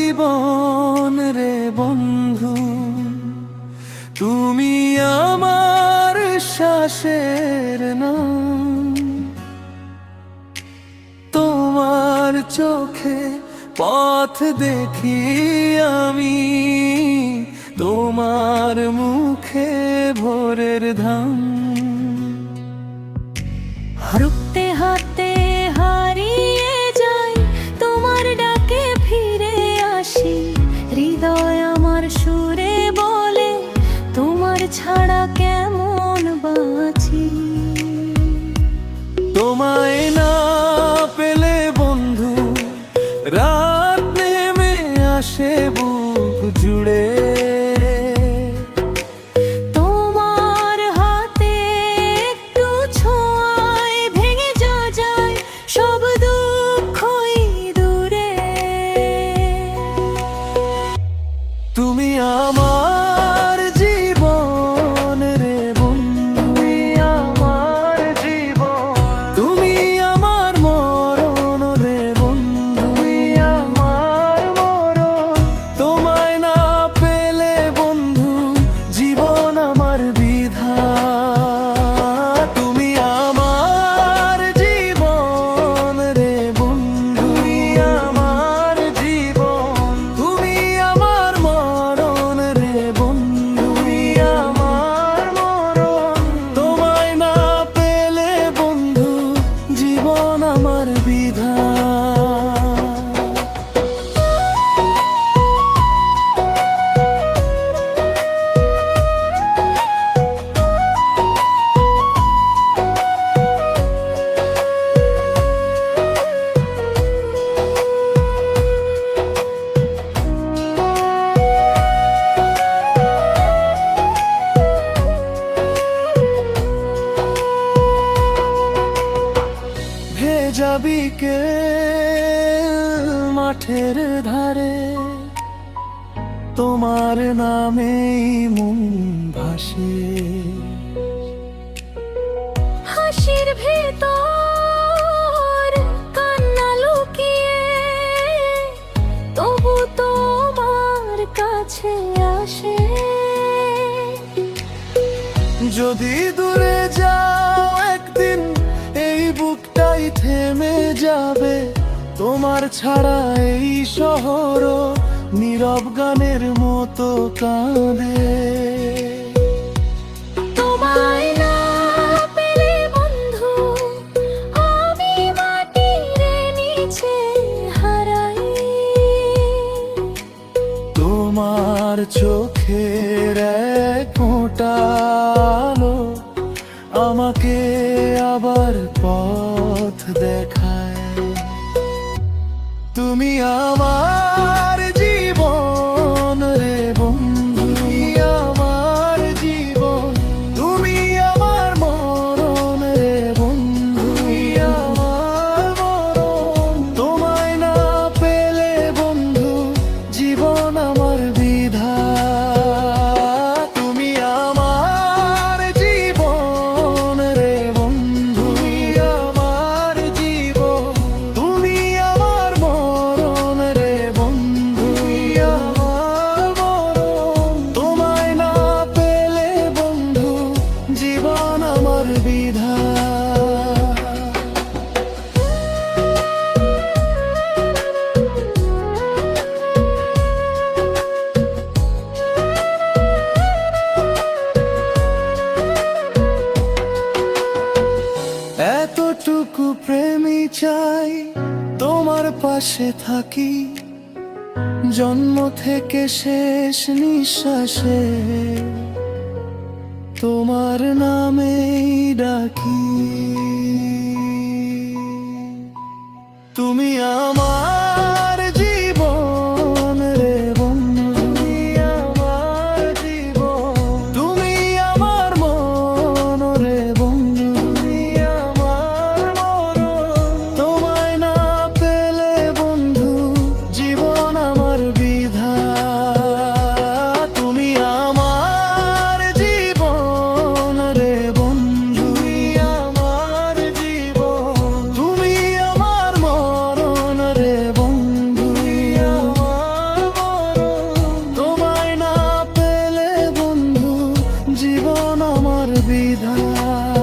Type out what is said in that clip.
জীবন রে বন্ধু, তুমি আমার শ্বাসের নাম। তোমার চোখে পথ দেখি আমি, তোমার মুখে ভোরের ধাম। হারতে হাতে হারিয়ে যাই, তোমার ডাকে ফিরে আসি। হৃদয় আমার সুরে বলে, তোমার ছাড়া কেমন বাঁচি। তোমায় না পেলে বন্ধু, রাত নেমে আসে বুক জুড়ে। তোমার হাতে একটু ছোঁয়ায় ভেঙে যায় সব দুঃখই দূরে। তুমি আমার জীবন রে বন্ধু, আমার জীবন। তুমি আমার মরণ রে বন্ধু, আমার মরণ। তোমায় না পেলে বন্ধু, জীবন আমার বিধা। তুমি আমার জীবন রে বন্ধু, আমার জীবন। তুমি আমার মরণ রে বন্ধু, আমার মরণ। তোমায় না পেলে বন্ধু, জীবন আমার বিধা। ভেজা বিকেল মাঠের ধারে, তোমার নামেই মন ভাসে। হাসির ভেতর কান্না লুকিয়ে, তবু তোমার কাছে আসে। যদি দূরে যাও একদিন, এই বুকটাই থেমে যাবে। তোমার ছাড়া এই শহর নীরব গানের মতো কাঁদে। তোমায় না পেলে বন্ধু, আমি মাটির নিচে হারাই। তোমার চোখের এক ফোঁটা আলো আমাকে আবার পথ দেখায়। তুমি আমার জীবন রে বন্ধু, আমার জীবন। তুমি আমার মরণ রে বন্ধু, আমার মরণ। তোমায় না পেলে বন্ধু, জীবন আমার বিধা। তুমি আমার জীবন রে বন্ধু, আমার জীবন। তুমি আমার মরণ রে বন্ধু, আমার মরণ। তোমায় না পেলে বন্ধু, জীবন আমার বিধা। এতটুকু প্রেমই চাই, তোমার পাশে থাকি। জন্ম থেকে শেষ নিঃশ্বাসে তোমার নামেই ডাকি। তুমি আমার জীবন রে বন্ধু, আমার জীবন। তুমি আমার মন রে বন্ধু, আমার মরণ। তোমায় না পেলে বন্ধু, জীবন আমার বিধা। তুমি আমার জীবন রে বন্ধু, আমার জীবন। তুমি আমার মরণ রে আমার বিধান।